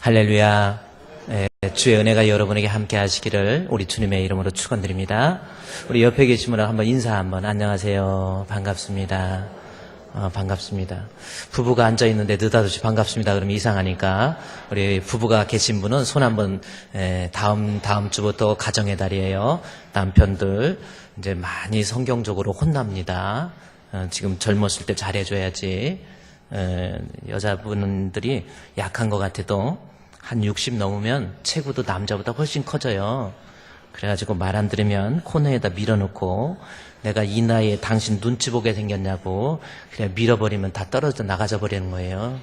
할렐루야. 주의 은혜가 여러분에게 함께 하시기를 우리 주님의 이름으로 축원드립니다. 우리 옆에 계신 분하고 한번 인사 한번. 안녕하세요. 반갑습니다. 반갑습니다. 부부가 앉아있는데 느닷없이 반갑습니다 그러면 이상하니까 우리 부부가 계신 분은 손 한번. 다음 주부터 가정의 달이에요. 남편들 이제 많이 성경적으로 혼납니다. 지금 젊었을 때 잘해줘야지. 여자분들이 약한 것 같아도 한 60 넘으면 체구도 남자보다 훨씬 커져요. 그래가지고 말 안 들으면 코너에다 밀어놓고 내가 이 나이에 당신 눈치 보게 생겼냐고 그냥 밀어버리면 다 떨어져 나가져 버리는 거예요.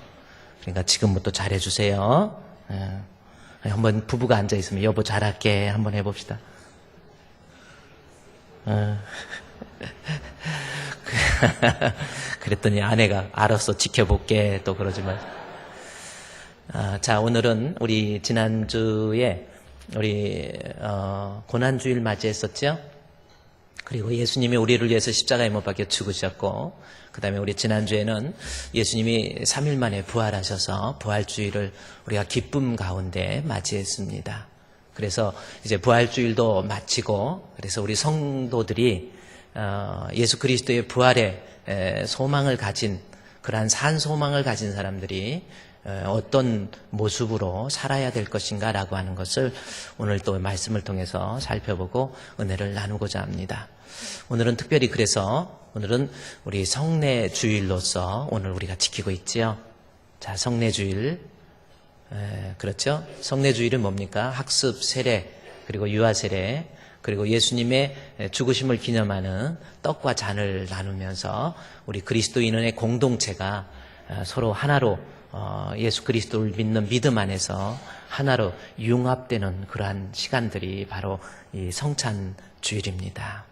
그러니까 지금부터 잘해주세요. 한번 부부가 앉아있으면 여보 잘할게 한번 해봅시다. 그랬더니 아내가 알았어 지켜볼게 또 그러지만. 자, 오늘은 우리 지난주에 우리 고난주일 맞이했었죠. 그리고 예수님이 우리를 위해서 십자가에 못 박혀 죽으셨고, 그 다음에 우리 지난주에는 예수님이 3일 만에 부활하셔서 부활주일을 우리가 기쁨 가운데 맞이했습니다. 그래서 이제 부활주일도 마치고, 그래서 우리 성도들이 예수 그리스도의 부활에 소망을 가진, 그러한 산 소망을 가진 사람들이 어떤 모습으로 살아야 될 것인가 라고 하는 것을 오늘 또 말씀을 통해서 살펴보고 은혜를 나누고자 합니다. 오늘은 특별히 그래서 오늘은 우리 성례주일로서 오늘 우리가 지키고 있지요. 자, 성례주일. 그렇죠? 성례주일은 뭡니까? 학습 세례, 그리고 유아 세례, 그리고 예수님의 죽으심을 기념하는 떡과 잔을 나누면서 우리 그리스도인의 공동체가 서로 하나로 예수 그리스도를 믿는 믿음 안에서 하나로 융합되는 그러한 시간들이 바로 이 성찬 주일입니다.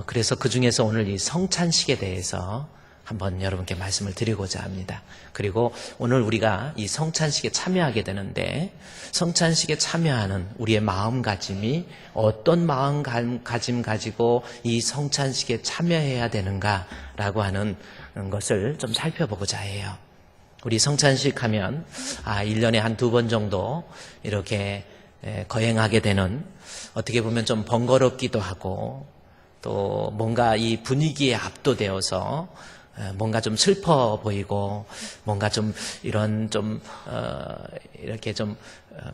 그래서 그 중에서 오늘 이 성찬식에 대해서 한번 여러분께 말씀을 드리고자 합니다. 그리고 오늘 우리가 이 성찬식에 참여하게 되는데, 성찬식에 참여하는 우리의 마음가짐이 어떤 마음가짐 가지고 이 성찬식에 참여해야 되는가라고 하는 것을 좀 살펴보고자 해요. 우리 성찬식 하면 1년에 한 2번 정도 이렇게 거행하게 되는, 어떻게 보면 좀 번거롭기도 하고 또 뭔가 이 분위기에 압도되어서 뭔가 좀 슬퍼 보이고 뭔가 좀 이런 이렇게 좀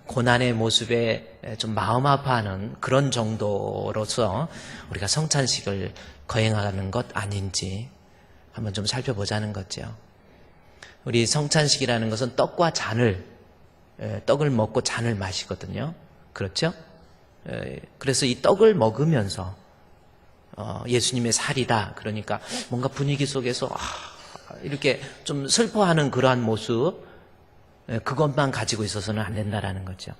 고난의 모습에 좀 마음 아파하는 그런 정도로서 우리가 성찬식을 거행하는 것 아닌지 한번 좀 살펴보자는 거죠. 우리 성찬식이라는 것은 떡과 잔을, 떡을 먹고 잔을 마시거든요. 그렇죠? 그래서 이 떡을 먹으면서 예수님의 살이다. 그러니까 뭔가 분위기 속에서 이렇게 좀 슬퍼하는 그러한 모습, 그것만 가지고 있어서는 안 된다라는 거죠.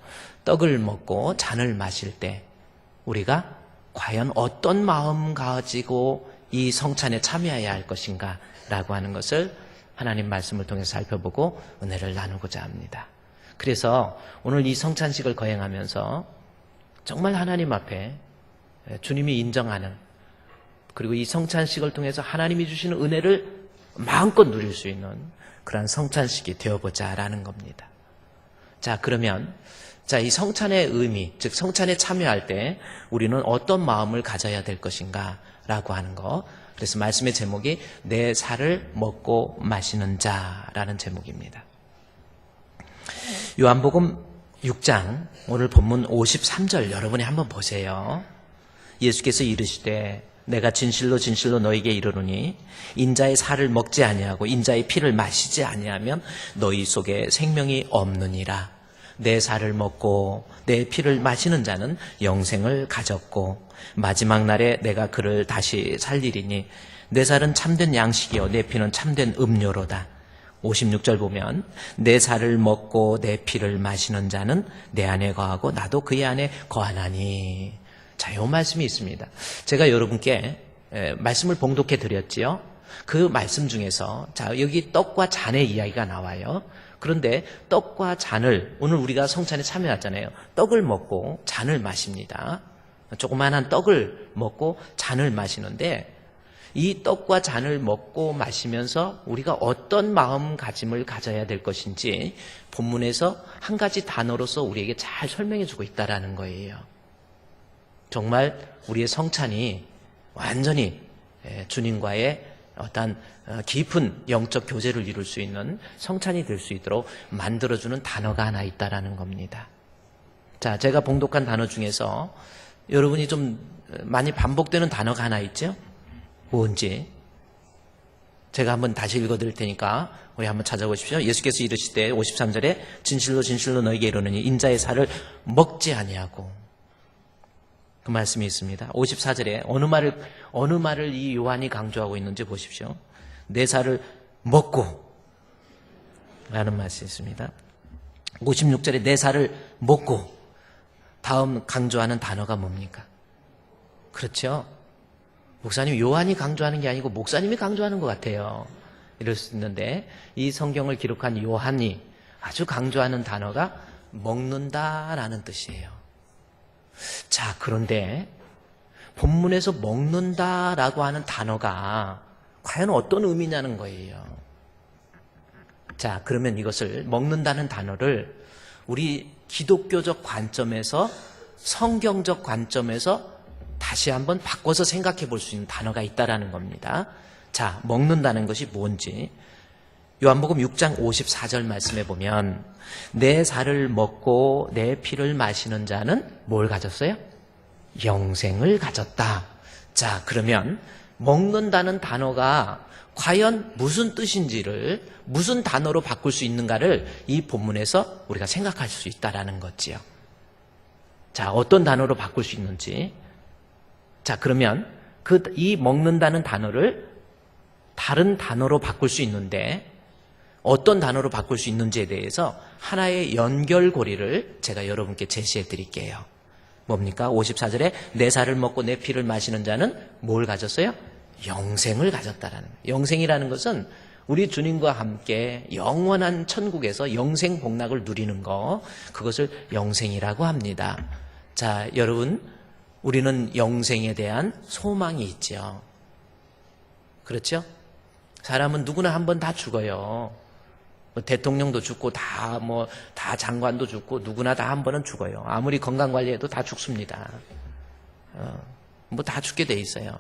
떡을 먹고 잔을 마실 때 우리가 과연 어떤 마음 가지고 이 성찬에 참여해야 할 것인가 라고 하는 것을 하나님 말씀을 통해서 살펴보고 은혜를 나누고자 합니다. 그래서 오늘 이 성찬식을 거행하면서 정말 하나님 앞에 주님이 인정하는, 그리고 이 성찬식을 통해서 하나님이 주시는 은혜를 마음껏 누릴 수 있는 그런 성찬식이 되어보자라는 겁니다. 자, 그러면 이 성찬의 의미, 즉 성찬에 참여할 때 우리는 어떤 마음을 가져야 될 것인가 라고 하는 거. 그래서 말씀의 제목이 내 살을 먹고 마시는 자라는 제목입니다. 요한복음 6장 오늘 본문 53절 여러분이 한번 보세요. 예수께서 이르시되 내가 진실로 진실로 너희에게 이르노니 인자의 살을 먹지 아니하고 인자의 피를 마시지 아니하면 너희 속에 생명이 없느니라. 내 살을 먹고 내 피를 마시는 자는 영생을 가졌고 마지막 날에 내가 그를 다시 살리리니 내 살은 참된 양식이요 내 피는 참된 음료로다. 56절 보면 내 살을 먹고 내 피를 마시는 자는 내 안에 거하고 나도 그의 안에 거하나니. 자, 이 말씀이 있습니다. 제가 여러분께 말씀을 봉독해 드렸지요. 그 말씀 중에서 자, 여기 떡과 잔의 이야기가 나와요. 그런데 떡과 잔을, 오늘 우리가 성찬에 참여했잖아요. 떡을 먹고 잔을 마십니다. 조그만한 떡을 먹고 잔을 마시는데 이 떡과 잔을 먹고 마시면서 우리가 어떤 마음가짐을 가져야 될 것인지 본문에서 한 가지 단어로서 우리에게 잘 설명해 주고 있다는 거예요. 정말 우리의 성찬이 완전히 주님과의 어떤 깊은 영적 교제를 이룰 수 있는 성찬이 될 수 있도록 만들어주는 단어가 하나 있다는 겁니다. 자, 제가 봉독한 단어 중에서 여러분이 좀 많이 반복되는 단어가 하나 있죠? 뭔지 제가 한번 다시 읽어드릴 테니까 우리 한번 찾아보십시오. 예수께서 이르시되 53절에 진실로 진실로 너희에게 이르노니 인자의 살을 먹지 아니하고, 그 말씀이 있습니다. 54절에 어느 말을 이 요한이 강조하고 있는지 보십시오. 내 살을 먹고 라는 말씀이 있습니다. 56절에 내 살을 먹고, 다음 강조하는 단어가 뭡니까? 그렇죠? 목사님, 요한이 강조하는 게 아니고 목사님이 강조하는 것 같아요. 이럴 수 있는데 이 성경을 기록한 요한이 아주 강조하는 단어가 먹는다라는 뜻이에요. 자, 그런데 본문에서 먹는다라고 하는 단어가 과연 어떤 의미냐는 거예요. 자, 그러면 이것을 먹는다는 단어를 우리 기독교적 관점에서, 성경적 관점에서 다시 한번 바꿔서 생각해 볼 수 있는 단어가 있다라는 겁니다. 자, 먹는다는 것이 뭔지 요한복음 6장 54절 말씀에 보면 내 살을 먹고 내 피를 마시는 자는 뭘 가졌어요? 영생을 가졌다. 자, 그러면 먹는다는 단어가 과연 무슨 뜻인지를, 무슨 단어로 바꿀 수 있는가를 이 본문에서 우리가 생각할 수 있다라는 거지요. 자, 어떤 단어로 바꿀 수 있는지. 자, 그러면 이 먹는다는 단어를 다른 단어로 바꿀 수 있는데 어떤 단어로 바꿀 수 있는지에 대해서 하나의 연결고리를 제가 여러분께 제시해 드릴게요. 뭡니까? 54절에 내 살을 먹고 내 피를 마시는 자는 뭘 가졌어요? 영생을 가졌다라는 거예요. 영생이라는 것은 우리 주님과 함께 영원한 천국에서 영생 복락을 누리는 거, 그것을 영생이라고 합니다. 자, 여러분, 우리는 영생에 대한 소망이 있죠. 그렇죠? 사람은 누구나 한 번 다 죽어요. 대통령도 죽고 다 장관도 죽고 누구나 다 한 번은 죽어요. 아무리 건강 관리해도 다 죽습니다. 다 죽게 돼 있어요.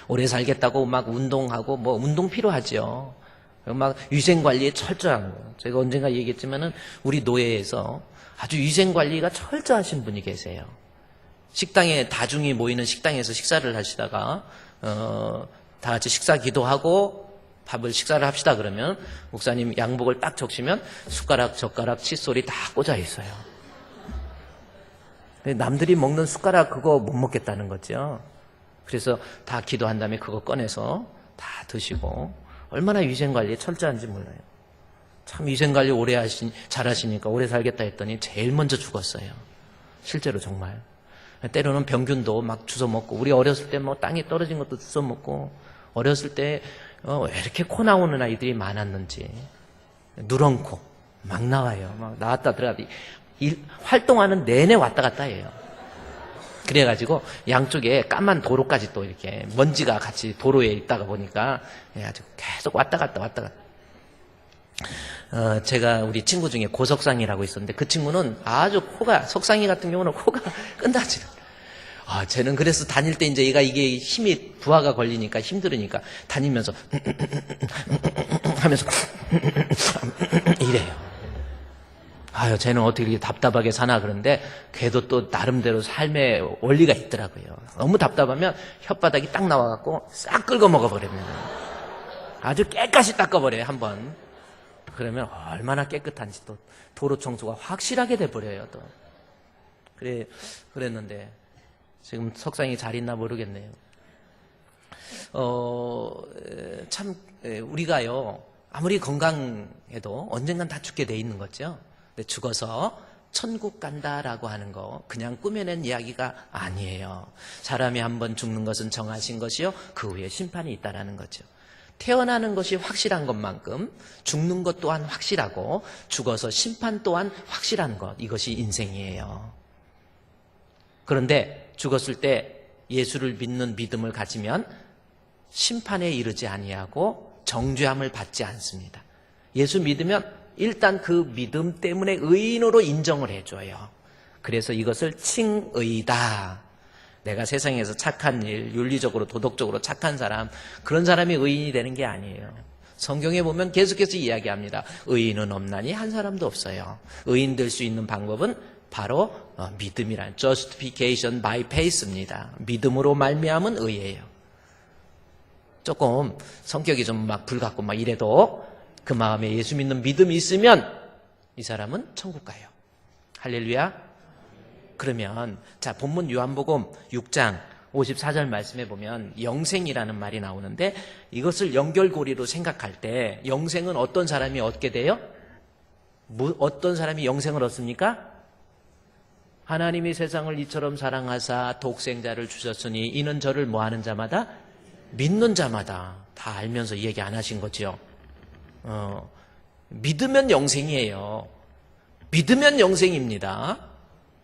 오래 살겠다고 막 운동하고 운동 필요하죠. 막 위생 관리에 철저한 거. 제가 언젠가 얘기했지만은 우리 노예에서 아주 위생 관리가 철저하신 분이 계세요. 식당에 다중이 모이는 식당에서 식사를 하시다가 다 같이 식사 기도하고 식사를 합시다 그러면 목사님 양복을 딱 적시면 숟가락, 젓가락, 칫솔이 다 꽂아 있어요. 남들이 먹는 숟가락 그거 못 먹겠다는 거죠. 그래서 다 기도한 다음에 그거 꺼내서 다 드시고, 얼마나 위생관리에 철저한지 몰라요. 참 위생관리 잘하시니까 오래 살겠다 했더니 제일 먼저 죽었어요. 실제로 정말. 때로는 병균도 막 주워 먹고, 우리 어렸을 때 땅에 떨어진 것도 주워 먹고, 어렸을 때 왜 이렇게 코 나오는 아이들이 많았는지. 누런 코 막 나와요. 막 나왔다 들어가다 활동하는 내내 왔다 갔다 해요. 그래가지고 양쪽에 까만 도로까지 또 이렇게 먼지가 같이 도로에 있다가 보니까 아주 계속 왔다 갔다. 제가 우리 친구 중에 고석상이라고 있었는데 그 친구는 아주 석상이 같은 경우는 코가 끝나지. 쟤는 그래서 다닐 때 이제 이게 힘이 부하가 걸리니까 힘들으니까 다니면서 하면서 이래요. 쟤는 어떻게 이렇게 답답하게 사나 그런데 걔도 또 나름대로 삶의 원리가 있더라고요. 너무 답답하면 혓바닥이 딱 나와갖고 싹 긁어 먹어버립니다. 아주 깨끗이 닦아버려요, 한번. 그러면 얼마나 깨끗한지 또 도로 청소가 확실하게 돼버려요, 또. 그랬는데 지금 석상이 잘 있나 모르겠네요. 참 우리가요 아무리 건강해도 언젠간 다 죽게 돼 있는 거죠. 근데 죽어서 천국 간다라고 하는 거 그냥 꾸며낸 이야기가 아니에요. 사람이 한번 죽는 것은 정하신 것이요 그 후에 심판이 있다라는 거죠. 태어나는 것이 확실한 것만큼 죽는 것 또한 확실하고 죽어서 심판 또한 확실한 것, 이것이 인생이에요. 그런데 죽었을 때 예수를 믿는 믿음을 가지면 심판에 이르지 아니하고 정죄함을 받지 않습니다. 예수 믿으면 일단 그 믿음 때문에 의인으로 인정을 해줘요. 그래서 이것을 칭의다. 내가 세상에서 착한 일, 윤리적으로 도덕적으로 착한 사람, 그런 사람이 의인이 되는 게 아니에요. 성경에 보면 계속해서 이야기합니다. 의인은 없나니 한 사람도 없어요. 의인 될 수 있는 방법은 바로 믿음이란 justification by faith입니다. 믿음으로 말미암은 의예요. 조금 성격이 좀 막 불같고 막 이래도 그 마음에 예수 믿는 믿음이 있으면 이 사람은 천국 가요. 할렐루야. 그러면 자, 본문 요한복음 6장 54절 말씀해 보면 영생이라는 말이 나오는데, 이것을 연결고리로 생각할 때 영생은 어떤 사람이 얻게 돼요? 어떤 사람이 영생을 얻습니까? 하나님이 세상을 이처럼 사랑하사 독생자를 주셨으니 이는 저를 뭐하는 자마다? 믿는 자마다. 다 알면서 이 얘기 안 하신 거죠. 믿으면 영생이에요. 믿으면 영생입니다.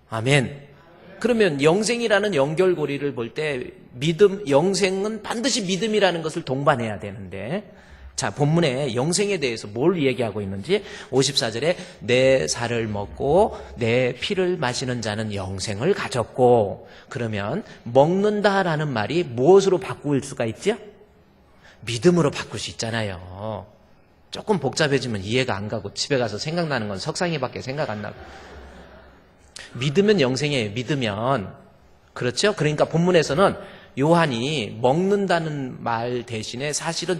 아멘. 그러면 영생이라는 연결고리를 볼 때 믿음, 영생은 반드시 믿음이라는 것을 동반해야 되는데, 자, 본문에 영생에 대해서 뭘 얘기하고 있는지 54절에 내 살을 먹고 내 피를 마시는 자는 영생을 가졌고, 그러면 먹는다라는 말이 무엇으로 바꿀 수가 있죠? 믿음으로 바꿀 수 있잖아요. 조금 복잡해지면 이해가 안 가고 집에 가서 생각나는 건 석상이밖에 생각 안 나고. 믿으면 영생이에요. 믿으면. 그렇죠? 그러니까 본문에서는 요한이 먹는다는 말 대신에 사실은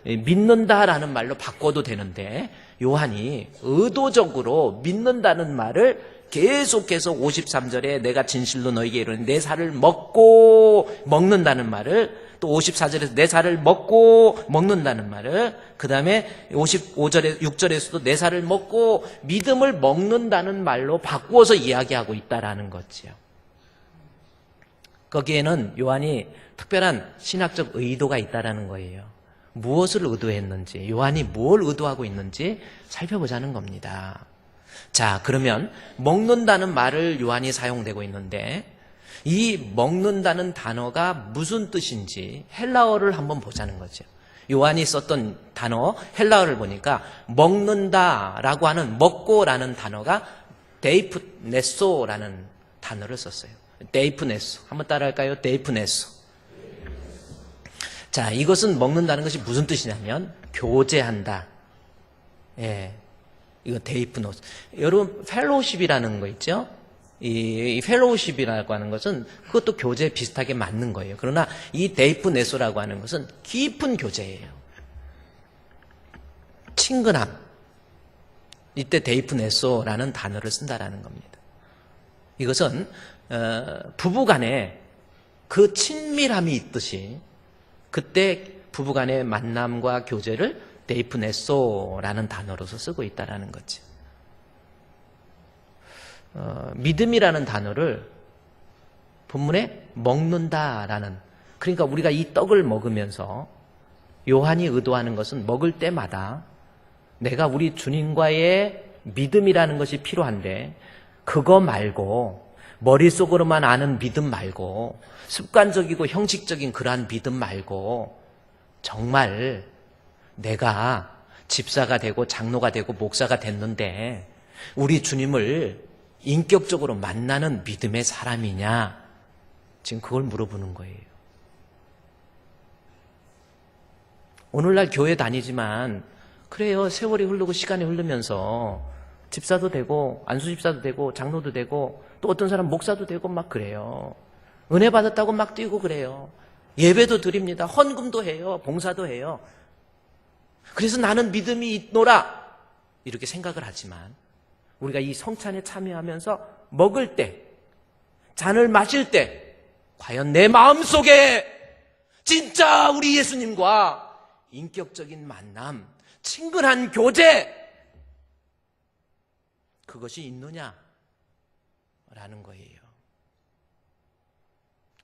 믿는다라는 말로 바꿔도 되는데, 요한이 의도적으로 믿는다는 말을 계속해서 53절에 내가 진실로 너에게 이르노니 내 살을 먹고 먹는다는 말을, 또 54절에서 내 살을 먹고 먹는다는 말을, 그 다음에 55절에 6절에서도 내 살을 먹고 믿음을 먹는다는 말로 바꾸어서 이야기하고 있다라는 거지요. 거기에는 요한이 특별한 신학적 의도가 있다라는 거예요. 무엇을 의도했는지, 요한이 뭘 의도하고 있는지 살펴보자는 겁니다. 자, 그러면 먹는다는 말을 요한이 사용되고 있는데, 이 먹는다는 단어가 무슨 뜻인지 헬라어를 한번 보자는 거죠. 요한이 썼던 단어 헬라어를 보니까 먹는다라고 하는 먹고라는 단어가 데이프네소라는 단어를 썼어요. 데이프네소. 한번 따라할까요? 데이프네소. 자, 이것은 먹는다는 것이 무슨 뜻이냐면 교제한다. 예. 이거 데이프노스. 여러분 펠로우십이라는 거 있죠? 이 펠로우십이라고 하는 것은 그것도 교제 비슷하게 맞는 거예요. 그러나 이 데이프네소라고 하는 것은 깊은 교제예요. 친근함. 이때 데이프네소라는 단어를 쓴다라는 겁니다. 이것은 부부간에 그 친밀함이 있듯이 그때 부부간의 만남과 교제를 데이프네소라는 단어로서 쓰고 있다라는 거죠. 믿음이라는 단어를 본문에 먹는다라는, 그러니까 우리가 이 떡을 먹으면서 요한이 의도하는 것은 먹을 때마다 내가 우리 주님과의 믿음이라는 것이 필요한데, 그거 말고 머릿속으로만 아는 믿음 말고 습관적이고 형식적인 그러한 믿음 말고 정말 내가 집사가 되고 장로가 되고 목사가 됐는데 우리 주님을 인격적으로 만나는 믿음의 사람이냐, 지금 그걸 물어보는 거예요. 오늘날 교회 다니지만 그래요, 세월이 흐르고 시간이 흐르면서 집사도 되고 안수집사도 되고 장로도 되고 또 어떤 사람 목사도 되고 막 그래요. 은혜 받았다고 막 뛰고 그래요. 예배도 드립니다. 헌금도 해요. 봉사도 해요. 그래서 나는 믿음이 있노라 이렇게 생각을 하지만, 우리가 이 성찬에 참여하면서 먹을 때, 잔을 마실 때 과연 내 마음속에 진짜 우리 예수님과 인격적인 만남, 친근한 교제, 그것이 있느냐라는 거예요.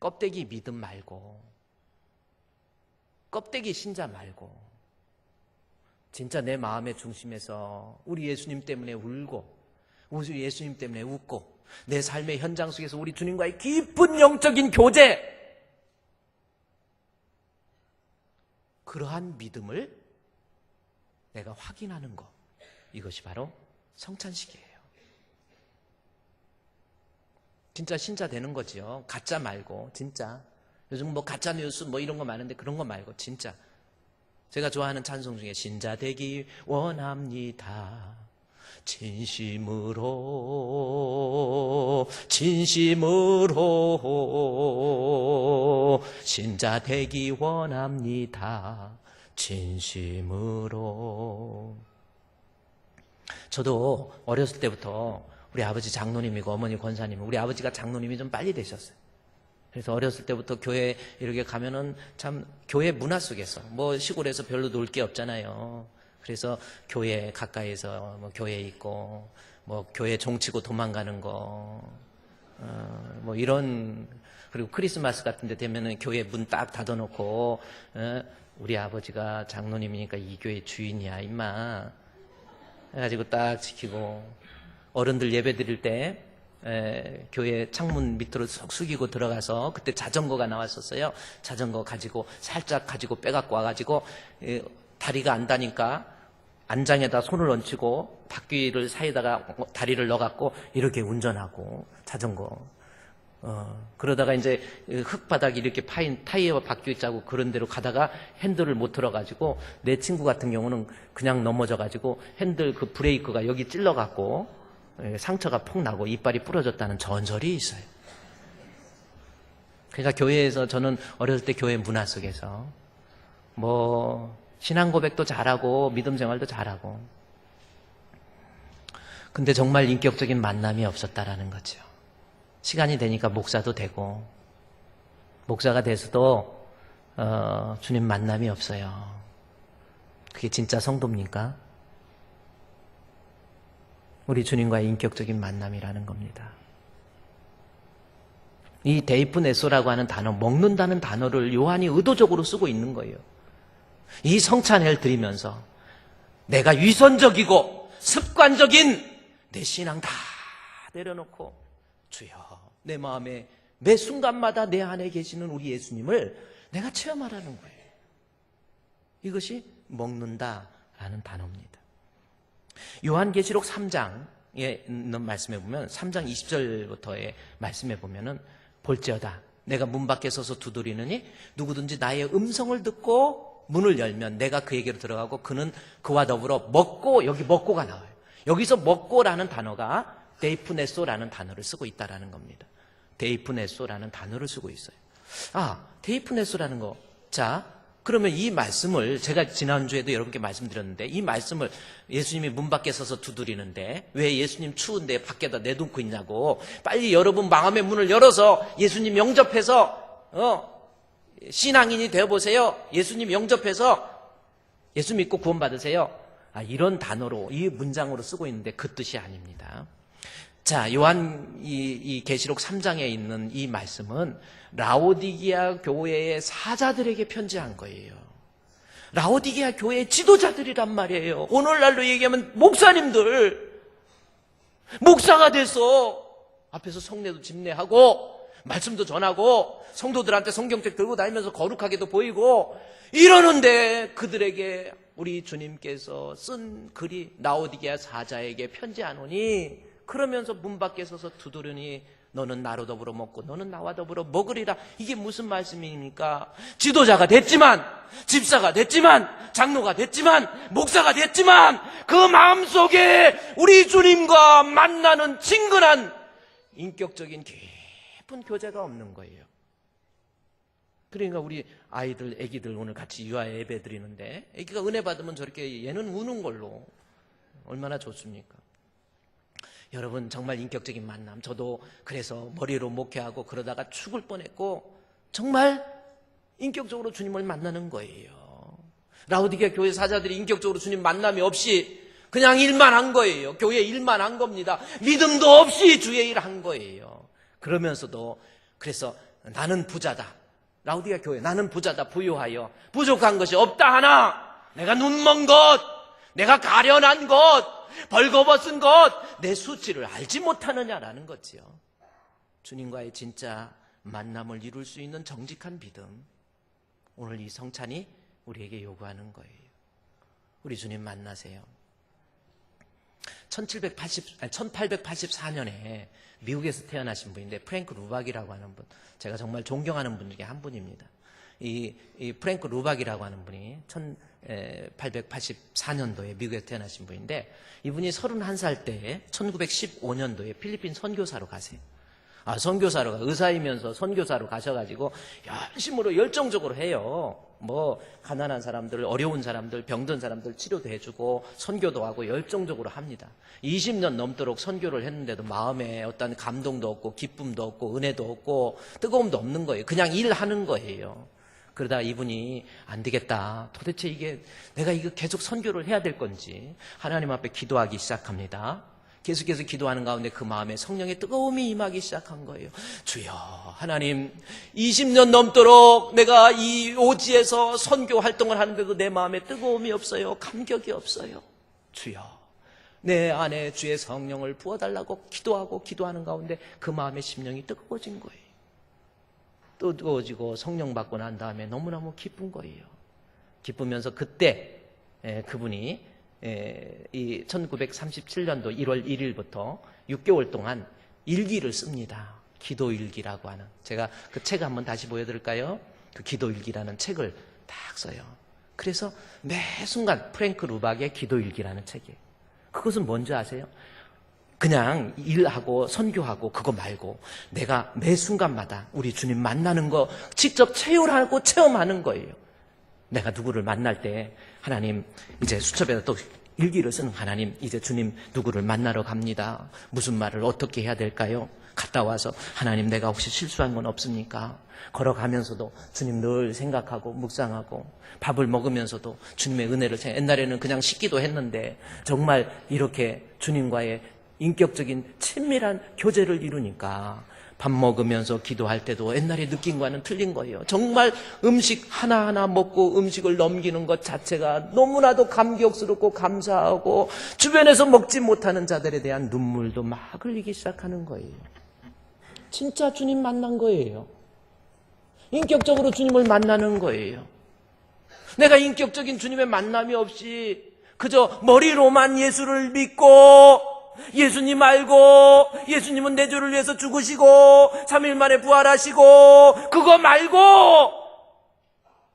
껍데기 믿음 말고, 껍데기 신자 말고, 진짜 내 마음의 중심에서 우리 예수님 때문에 울고 우리 예수님 때문에 웃고 내 삶의 현장 속에서 우리 주님과의 깊은 영적인 교제, 그러한 믿음을 내가 확인하는 것, 이것이 바로 성찬식이에요. 진짜 신자 되는 거지요. 가짜 말고 진짜. 요즘 뭐 가짜 뉴스 뭐 이런 거 많은데 그런 거 말고 진짜. 제가 좋아하는 찬송 중에 신자 되기 원합니다. 진심으로 신자 되기 원합니다. 진심으로. 저도 어렸을 때부터 우리 아버지 장로님이고 어머니 권사님, 우리 아버지가 장로님이 좀 빨리 되셨어요. 그래서 어렸을 때부터 교회 이렇게 가면은 참 교회 문화 속에서 뭐 시골에서 별로 놀 게 없잖아요. 그래서 교회 가까이서 뭐 교회 있고 뭐 교회 종치고 도망가는 거, 뭐 이런. 그리고 크리스마스 같은 데 되면은 교회 문 딱 닫아놓고 우리 아버지가 장로님이니까 이 교회 주인이야 임마 해가지고 딱 지키고, 어른들 예배 드릴 때 교회 창문 밑으로 쏙 숙이고 들어가서 그때 자전거가 나왔었어요. 자전거 가지고 살짝 가지고 빼갖고 와가지고 다리가 안 다니까 안장에다 손을 얹히고 바퀴를 사이에다가 다리를 넣어갖고 이렇게 운전하고 자전거. 그러다가 이제 흙바닥이 이렇게 파인 타이어 바퀴 짜고 그런 데로 가다가 핸들을 못 틀어가지고, 내 친구 같은 경우는 그냥 넘어져가지고 핸들 그 브레이크가 여기 찔러갖고 상처가 폭 나고 이빨이 부러졌다는 전설이 있어요. 그러니까 교회에서 저는 어렸을 때 교회 문화 속에서 뭐 신앙 고백도 잘하고 믿음 생활도 잘하고, 근데 정말 인격적인 만남이 없었다라는 거죠. 시간이 되니까 목사도 되고, 목사가 돼서도 주님 만남이 없어요. 그게 진짜 성도입니까? 우리 주님과의 인격적인 만남이라는 겁니다. 이 데이프네소라고 하는 단어, 먹는다는 단어를 요한이 의도적으로 쓰고 있는 거예요. 이 성찬회를 드리면서 내가 위선적이고 습관적인 내 신앙 다 내려놓고 주여, 내 마음에 매 순간마다 내 안에 계시는 우리 예수님을 내가 체험하라는 거예요. 이것이 먹는다라는 단어입니다. 요한계시록 3장에 있는 말씀에 보면 3장 20절부터의 말씀에 보면은 볼지어다 내가 문 밖에 서서 두드리느니 누구든지 나의 음성을 듣고 문을 열면 내가 그에게로 들어가고 그는 그와 더불어 먹고, 여기 먹고가 나와요. 여기서 먹고라는 단어가 데이프네소라는 단어를 쓰고 있다라는 겁니다. 데이프네소라는 단어를 쓰고 있어요. 데이프네소라는 거. 자, 그러면 이 말씀을 제가 지난주에도 여러분께 말씀드렸는데, 이 말씀을 예수님이 문 밖에 서서 두드리는데 왜 예수님 추운데 밖에다 내놓고 있냐고, 빨리 여러분 마음의 문을 열어서 예수님 영접해서 신앙인이 되어보세요. 예수님 영접해서 예수 믿고 구원받으세요. 이런 단어로, 이 문장으로 쓰고 있는데 그 뜻이 아닙니다. 자, 요한 이 계시록 3장에 있는 이 말씀은 라오디게아 교회의 사자들에게 편지한 거예요. 라오디게아 교회의 지도자들이란 말이에요. 오늘날로 얘기하면 목사님들, 목사가 돼서 앞에서 성례도 집례하고 말씀도 전하고 성도들한테 성경책 들고 다니면서 거룩하게도 보이고 이러는데, 그들에게 우리 주님께서 쓴 글이 라오디게아 사자에게 편지하노니, 그러면서 문 밖에 서서 두드리니 너는 나로 더불어 먹고 너는 나와 더불어 먹으리라. 이게 무슨 말씀입니까? 지도자가 됐지만, 집사가 됐지만, 장로가 됐지만, 목사가 됐지만 그 마음속에 우리 주님과 만나는 친근한 인격적인 깊은 교제가 없는 거예요. 그러니까 우리 아이들, 애기들 오늘 같이 유아 예배 드리는데 애기가 은혜 받으면 저렇게 얘는 우는 걸로 얼마나 좋습니까? 여러분, 정말 인격적인 만남, 저도 그래서 머리로 목회하고 그러다가 죽을 뻔했고 정말 인격적으로 주님을 만나는 거예요. 라오디게아 교회 사자들이 인격적으로 주님 만남이 없이 그냥 일만 한 거예요. 교회 일만 한 겁니다. 믿음도 없이 주의 일 한 거예요. 그러면서도 그래서 나는 부자다, 라오디게아 교회 나는 부자다, 부유하여 부족한 것이 없다 하나 내가 눈먼 것, 내가 가련한 것, 벌거벗은 것, 내 수치를 알지 못하느냐라는 거지요. 주님과의 진짜 만남을 이룰 수 있는 정직한 믿음, 오늘 이 성찬이 우리에게 요구하는 거예요. 우리 주님 만나세요. 1884년에 미국에서 태어나신 분인데 프랭크 루박이라고 하는 분, 제가 정말 존경하는 분 중에 한 분입니다. 이 프랭크 루박이라고 하는 분이 1884년도에 미국에서 태어나신 분인데, 이분이 31살 때 1915년도에 필리핀 선교사로 가세요. 선교사로 의사이면서 선교사로 가셔가지고 열심으로 열정적으로 해요. 뭐 가난한 사람들, 어려운 사람들, 병든 사람들 치료도 해주고 선교도 하고 열정적으로 합니다. 20년 넘도록 선교를 했는데도 마음에 어떤 감동도 없고 기쁨도 없고 은혜도 없고 뜨거움도 없는 거예요. 그냥 일하는 거예요. 그러다 이분이 안 되겠다, 도대체 이게 내가 이거 계속 선교를 해야 될 건지 하나님 앞에 기도하기 시작합니다. 계속해서 기도하는 가운데 그 마음에 성령의 뜨거움이 임하기 시작한 거예요. 주여, 하나님, 20년 넘도록 내가 이 오지에서 선교 활동을 하는데도 내 마음에 뜨거움이 없어요. 감격이 없어요. 주여, 내 안에 주의 성령을 부어달라고 기도하고 기도하는 가운데 그 마음의 심령이 뜨거워진 거예요. 뜨거워지고 성령 받고 난 다음에 너무너무 기쁜 거예요. 기쁘면서 그때 그분이 이 1937년도 1월 1일부터 6개월 동안 일기를 씁니다. 기도일기라고 하는, 제가 그 책 한번 다시 보여드릴까요? 그 기도일기라는 책을 딱 써요. 그래서 매 순간 프랭크 루박의 기도일기라는 책이에요. 그것은 뭔지 아세요? 그냥 일하고 선교하고 그거 말고 내가 매 순간마다 우리 주님 만나는 거 직접 체험하고 체험하는 거예요. 내가 누구를 만날 때 하나님, 이제 수첩에다 또 일기를 쓰는, 하나님 이제 주님 누구를 만나러 갑니다. 무슨 말을 어떻게 해야 될까요? 갔다 와서 하나님 내가 혹시 실수한 건 없습니까? 걸어가면서도 주님 늘 생각하고 묵상하고, 밥을 먹으면서도 주님의 은혜를 생각. 옛날에는 그냥 씻기도 했는데 정말 이렇게 주님과의 인격적인 친밀한 교제를 이루니까 밥 먹으면서 기도할 때도 옛날에 느낀 거와는 틀린 거예요. 정말 음식 하나하나 먹고 음식을 넘기는 것 자체가 너무나도 감격스럽고 감사하고, 주변에서 먹지 못하는 자들에 대한 눈물도 막 흘리기 시작하는 거예요. 진짜 주님 만난 거예요. 인격적으로 주님을 만나는 거예요. 내가 인격적인 주님의 만남이 없이 그저 머리로만 예수를 믿고, 예수님 알고, 예수님은 내 죄를 위해서 죽으시고 3일 만에 부활하시고, 그거 말고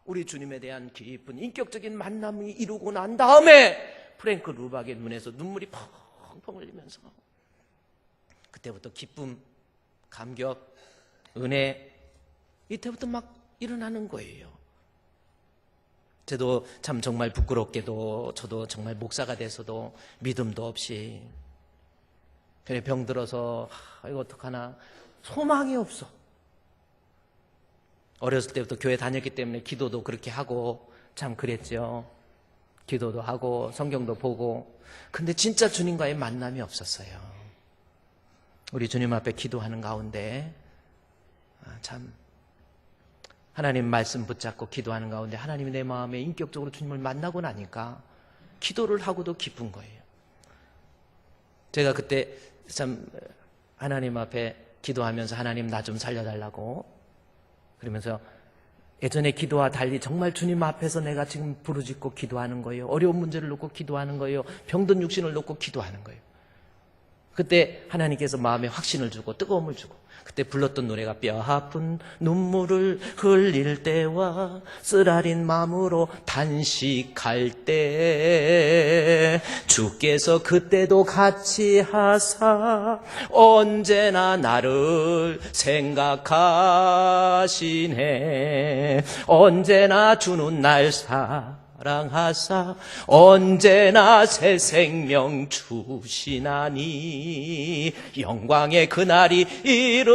우리 주님에 대한 깊은 인격적인 만남이 이루고 난 다음에 프랭크 루박의 눈에서 눈물이 펑펑 흘리면서 그때부터 기쁨, 감격, 은혜, 이때부터 막 일어나는 거예요. 저도 참 정말 부끄럽게도 저도 정말 목사가 돼서도 믿음도 없이 그래 병들어서 이거 어떡하나 소망이 없어. 어렸을 때부터 교회 다녔기 때문에 기도도 그렇게 하고 참 그랬죠. 기도도 하고 성경도 보고, 근데 진짜 주님과의 만남이 없었어요. 우리 주님 앞에 기도하는 가운데 참 하나님 말씀 붙잡고 기도하는 가운데 하나님이 내 마음에 인격적으로 주님을 만나고 나니까 기도를 하고도 기쁜 거예요. 제가 그때 참 하나님 앞에 기도하면서 하나님 나 좀 살려달라고, 그러면서 예전에 기도와 달리 정말 주님 앞에서 내가 지금 부르짖고 기도하는 거예요. 어려운 문제를 놓고 기도하는 거예요. 병든 육신을 놓고 기도하는 거예요. 그때 하나님께서 마음에 확신을 주고 뜨거움을 주고, 그때 불렀던 노래가 뼈아픈 눈물을 흘릴 때와 쓰라린 마음으로 단식할 때 주께서 그때도 같이 하사 언제나 나를 생각하시네. 언제나 주는 날 사랑하사 언제나 새 생명 주시나니 영광의 그날이 이르도록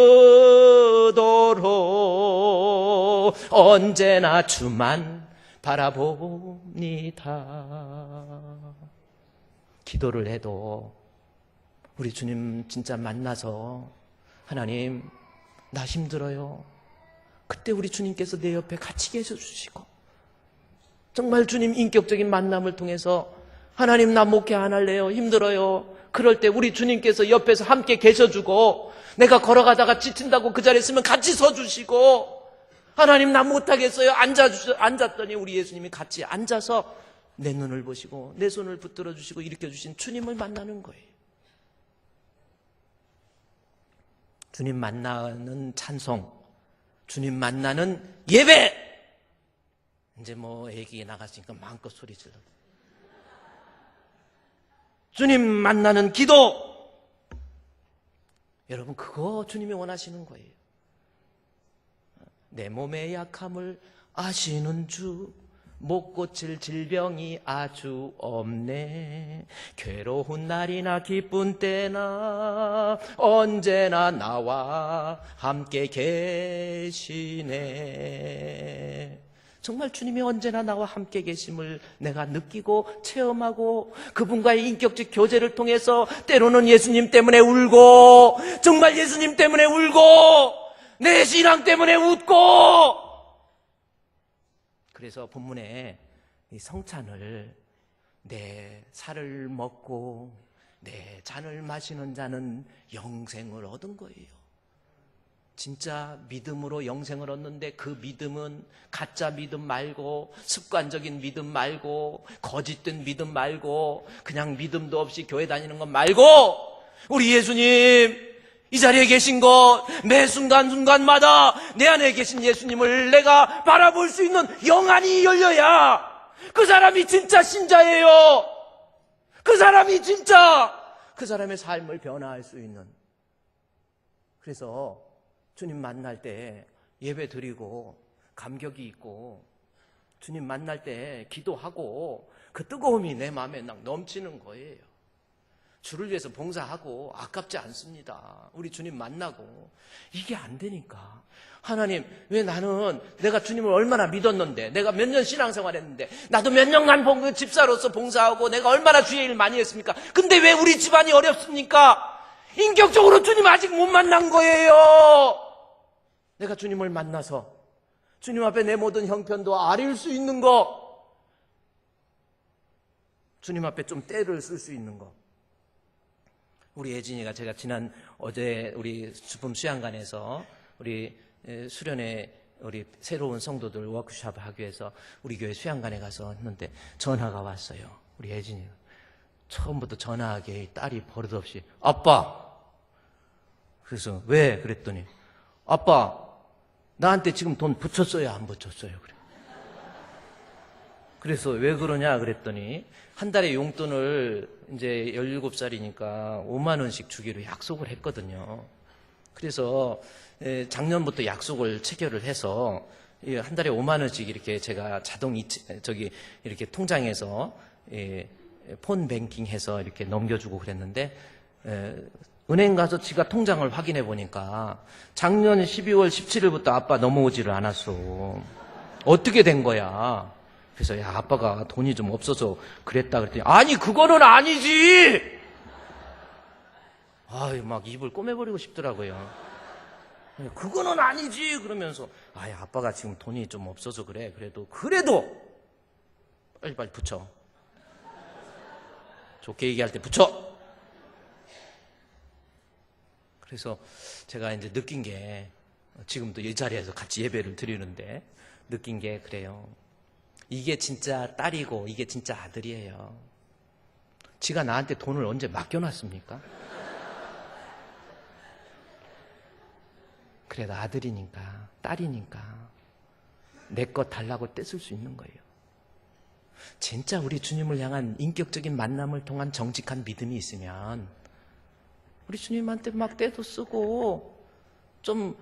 언제나 주만 바라봅니다. 기도를 해도 우리 주님 진짜 만나서 하나님 나 힘들어요. 그때 우리 주님께서 내 옆에 같이 계셔 주시고, 정말 주님 인격적인 만남을 통해서 하나님 나 목회 안 할래요, 힘들어요. 그럴 때 우리 주님께서 옆에서 함께 계셔주고, 내가 걸어가다가 지친다고 그 자리에 있으면 같이 서주시고, 하나님 나 못하겠어요. 앉았더니 우리 예수님이 같이 앉아서 내 눈을 보시고 내 손을 붙들어 주시고 일으켜 주신 주님을 만나는 거예요. 주님 만나는 찬송, 주님 만나는 예배. 이제 뭐 애기 나갔으니까 마음껏 소리 질러. 주님 만나는 기도. 여러분 그거 주님이 원하시는 거예요. 내 몸의 약함을 아시는 주, 못 고칠 질병이 아주 없네. 괴로운 날이나 기쁜 때나 언제나 나와 함께 계시네. 정말 주님이 언제나 나와 함께 계심을 내가 느끼고 체험하고 그분과의 인격적 교제를 통해서 때로는 예수님 때문에 울고, 정말 예수님 때문에 울고, 내 신앙 때문에 웃고. 그래서 본문에 이 성찬을 내 살을 먹고 내 잔을 마시는 자는 영생을 얻은 거예요. 진짜 믿음으로 영생을 얻는데 그 믿음은 가짜 믿음 말고, 습관적인 믿음 말고, 거짓된 믿음 말고, 그냥 믿음도 없이 교회 다니는 것 말고, 우리 예수님 이 자리에 계신 것, 매 순간순간마다 내 안에 계신 예수님을 내가 바라볼 수 있는 영안이 열려야 그 사람이 진짜 신자예요. 그 사람이 진짜 그 사람의 삶을 변화할 수 있는. 그래서 주님 만날 때 예배 드리고 감격이 있고, 주님 만날 때 기도하고 그 뜨거움이 내 마음에 막 넘치는 거예요. 주를 위해서 봉사하고 아깝지 않습니다. 우리 주님 만나고. 이게 안 되니까 하나님, 왜 나는 내가 주님을 얼마나 믿었는데, 내가 몇 년 신앙생활 했는데, 나도 몇 년간 집사로서 봉사하고 내가 얼마나 주의 일 많이 했습니까? 근데 왜 우리 집안이 어렵습니까? 인격적으로 주님 아직 못 만난 거예요. 내가 주님을 만나서 주님 앞에 내 모든 형편도 아릴 수 있는 거, 주님 앞에 좀 때를 쓸 수 있는 거. 우리 예진이가, 제가 어제 우리 주품 수양관에서 우리 수련회 우리 새로운 성도들 워크숍 하기 위해서 우리 교회 수양관에 가서 했는데 전화가 왔어요. 우리 예진이가 처음부터 전화하기에 딸이 버릇없이 아빠. 그래서 왜? 그랬더니 아빠 나한테 지금 돈 붙였어요 안 붙였어요? 그래. 그래서 왜 그러냐 그랬더니 한 달에 용돈을 이제 17살이니까 5만 원씩 주기로 약속을 했거든요. 그래서 작년부터 약속을 체결을 해서 한 달에 5만 원씩 이렇게 제가 이렇게 통장에서 폰 뱅킹해서 이렇게 넘겨주고 그랬는데, 은행 가서 지가 통장을 확인해 보니까 작년 12월 17일부터 아빠 넘어오지를 않았어. 어떻게 된 거야? 그래서 야, 아빠가 돈이 좀 없어서 그랬다 그랬더니 아니 그거는 아니지. 아유, 막 입을 꼬매버리고 싶더라고요. 그거는 아니지 그러면서 아야, 아빠가 지금 돈이 좀 없어서 그래. 그래도 빨리 붙여. 좋게 얘기할 때 붙여. 그래서 제가 이제 느낀 게, 지금도 이 자리에서 같이 예배를 드리는데 느낀 게 그래요. 이게 진짜 딸이고 이게 진짜 아들이에요. 지가 나한테 돈을 언제 맡겨놨습니까? 그래도 아들이니까, 딸이니까 내 것 달라고 떼쓸 수 있는 거예요. 진짜 우리 주님을 향한 인격적인 만남을 통한 정직한 믿음이 있으면 우리 주님한테 막 떼도 쓰고 좀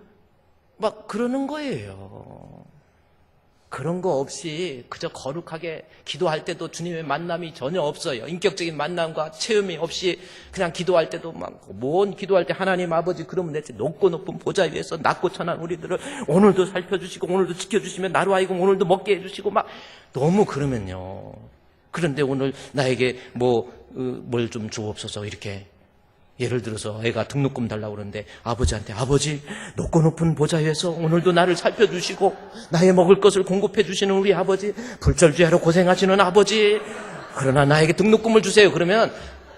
막 그러는 거예요. 그런 거 없이 그저 거룩하게 기도할 때도 주님의 만남이 전혀 없어요. 인격적인 만남과 체험이 없이 그냥 기도할 때도 뭔 기도할 때 하나님 아버지 그러면 대체 높고 높은 보좌 위에서 낮고 천한 우리들을 오늘도 살펴주시고 오늘도 지켜주시면 나로 하여금 오늘도 먹게 해주시고 막 너무 그러면요. 그런데 오늘 나에게 뭘 좀 주옵소서 이렇게, 예를 들어서 애가 등록금 달라고 그러는데 아버지한테 아버지 높고 높은 보좌 위에서 오늘도 나를 살펴주시고 나의 먹을 것을 공급해 주시는 우리 아버지, 불철주야로 고생하시는 아버지, 그러나 나에게 등록금을 주세요. 그러면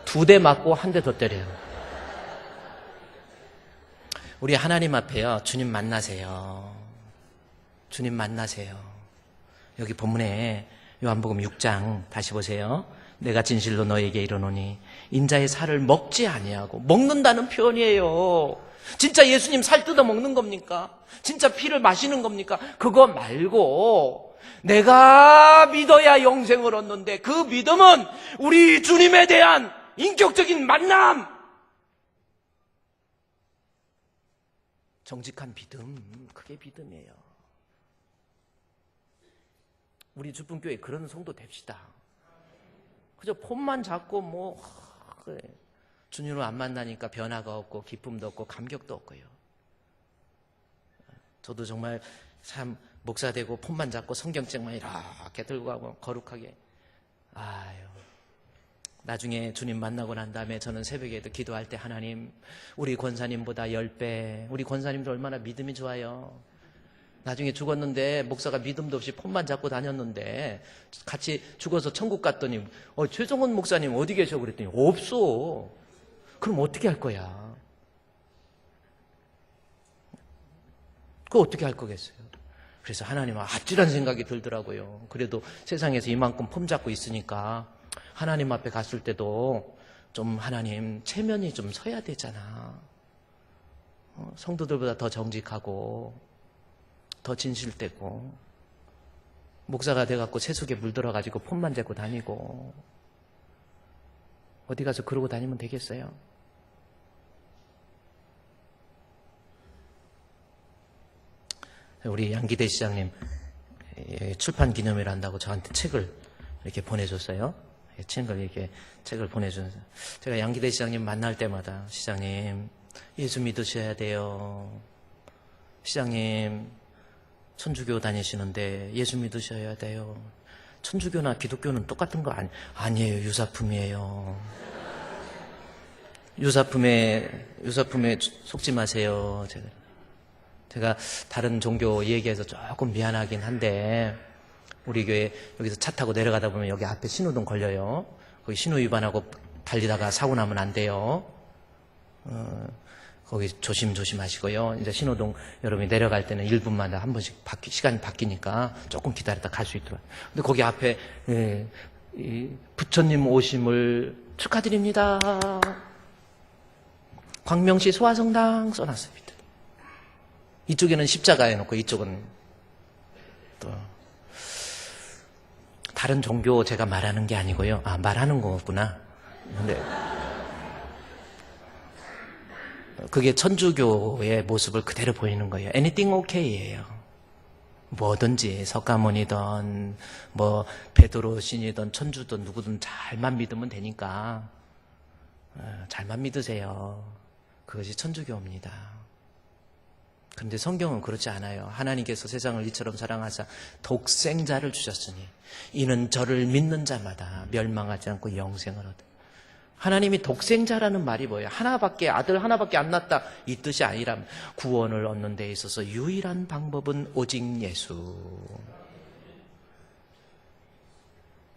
2대 맞고 1대 더 때려요. 우리 하나님 앞에요, 주님 만나세요. 주님 만나세요. 여기 본문에 요한복음 6장 다시 보세요. 내가 진실로 너에게 이르노니 인자의 살을 먹지 아니하고, 먹는다는 표현이에요. 진짜 예수님 살 뜯어 먹는 겁니까? 진짜 피를 마시는 겁니까? 그거 말고 내가 믿어야 영생을 얻는데, 그 믿음은 우리 주님에 대한 인격적인 만남, 정직한 믿음, 그게 믿음이에요. 우리 주분교회 그런 성도 됩시다. 그저 폰만 잡고 그래. 주님을 안 만나니까 변화가 없고 기쁨도 없고 감격도 없고요. 저도 정말 참 목사 되고 폰만 잡고 성경책만 이렇게 들고 가고 거룩하게, 나중에 주님 만나고 난 다음에 저는 새벽에도 기도할 때, 하나님, 우리 권사님보다 10배, 우리 권사님도 얼마나 믿음이 좋아요. 나중에 죽었는데 목사가 믿음도 없이 폰만 잡고 다녔는데 같이 죽어서 천국 갔더니 최종원 목사님 어디 계셔? 그랬더니 없어. 그럼 어떻게 할 거야? 그거 어떻게 할 거겠어요? 그래서 하나님 아찔한 생각이 들더라고요. 그래도 세상에서 이만큼 폼 잡고 있으니까 하나님 앞에 갔을 때도 좀, 하나님 체면이 좀 서야 되잖아. 성도들보다 더 정직하고 더 진실되고, 목사가 돼갖고 세속에 물들어가지고 폰만 잡고 다니고 어디 가서 그러고 다니면 되겠어요? 우리 양기대 시장님 출판 기념회를 한다고 저한테 책을 이렇게 보내줬어요. 책을 보내줘서 제가 양기대 시장님 만날 때마다, 시장님 예수 믿으셔야 돼요. 시장님 천주교 다니시는데 예수 믿으셔야 돼요. 천주교나 기독교는 똑같은 거 아니에요. 유사품이에요. 유사품에 속지 마세요. 제가 다른 종교 얘기해서 조금 미안하긴 한데, 우리 교회 여기서 차 타고 내려가다 보면 여기 앞에 신호등 걸려요. 거기 신호 위반하고 달리다가 사고 나면 안 돼요. 거기 조심하시고요. 이제 신호등 여러분이 내려갈 때는 1분마다 한 번씩 시간이 바뀌니까 조금 기다렸다 갈 수 있도록. 근데 거기 앞에 부처님 오심을 축하드립니다. 광명시 소화성당 써놨습니다. 이쪽에는 십자가 해놓고 이쪽은 또 다른 종교 제가 말하는 게 아니고요. 말하는 거구나. 근데 그게 천주교의 모습을 그대로 보이는 거예요. anything okay예요. 뭐든지 석가모니든 베드로 신이든 천주든 누구든 잘만 믿으면 되니까 잘만 믿으세요. 그것이 천주교입니다. 그런데 성경은 그렇지 않아요. 하나님께서 세상을 이처럼 사랑하사 독생자를 주셨으니 이는 저를 믿는 자마다 멸망하지 않고 영생을 얻어. 하나님이 독생자라는 말이 뭐예요? 아들 하나밖에 안 낳았다, 이 뜻이 아니라 구원을 얻는 데 있어서 유일한 방법은 오직 예수.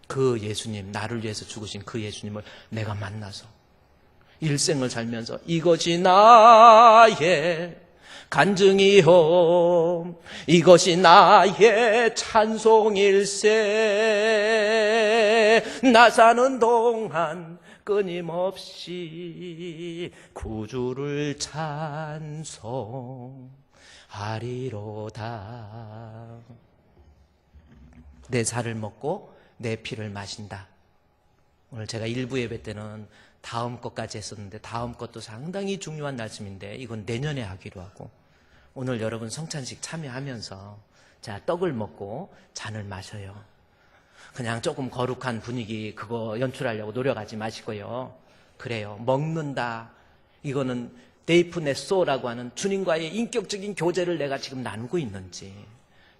그 예수님, 나를 위해서 죽으신 그 예수님을 내가 만나서 일생을 살면서 이것이 나의 간증이요, 이것이 나의 찬송일세. 나 사는 동안 끊임없이 구주를 찬송하리로다. 내 살을 먹고 내 피를 마신다. 오늘 제가 일부 예배 때는 다음 것까지 했었는데, 다음 것도 상당히 중요한 말씀인데 이건 내년에 하기로 하고, 오늘 여러분 성찬식 참여하면서 자, 떡을 먹고 잔을 마셔요. 그냥 조금 거룩한 분위기 그거 연출하려고 노력하지 마시고요. 그래요. 먹는다. 이거는 데이프네소라고 하는 주님과의 인격적인 교제를 내가 지금 나누고 있는지,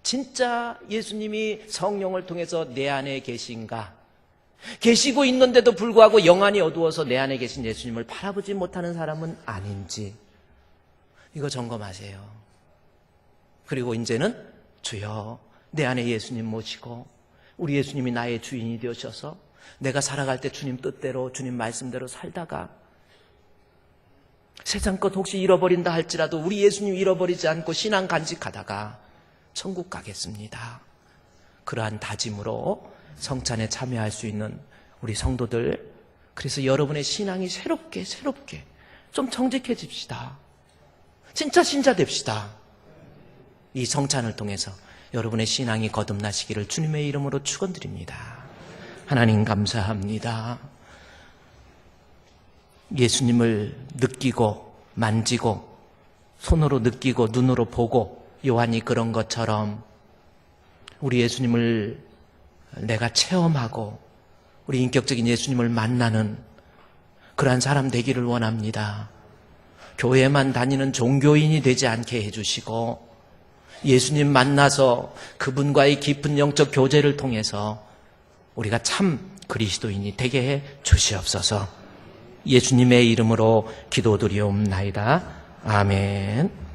진짜 예수님이 성령을 통해서 내 안에 계신가, 계시고 있는데도 불구하고 영안이 어두워서 내 안에 계신 예수님을 바라보지 못하는 사람은 아닌지, 이거 점검하세요. 그리고 이제는 주여, 내 안에 예수님 모시고 우리 예수님이 나의 주인이 되셔서 내가 살아갈 때 주님 뜻대로, 주님 말씀대로 살다가 세상 것 혹시 잃어버린다 할지라도 우리 예수님 잃어버리지 않고 신앙 간직하다가 천국 가겠습니다. 그러한 다짐으로 성찬에 참여할 수 있는 우리 성도들, 그래서 여러분의 신앙이 새롭게 좀 정직해집시다. 진짜 신자 됩시다. 이 성찬을 통해서 여러분의 신앙이 거듭나시기를 주님의 이름으로 축원드립니다. 하나님 감사합니다. 예수님을 느끼고 만지고 손으로 느끼고 눈으로 보고 요한이 그런 것처럼 우리 예수님을 내가 체험하고 우리 인격적인 예수님을 만나는 그러한 사람 되기를 원합니다. 교회만 다니는 종교인이 되지 않게 해주시고 예수님 만나서 그분과의 깊은 영적 교제를 통해서 우리가 참 그리스도인이 되게 해 주시옵소서. 예수님의 이름으로 기도드리옵나이다. 아멘.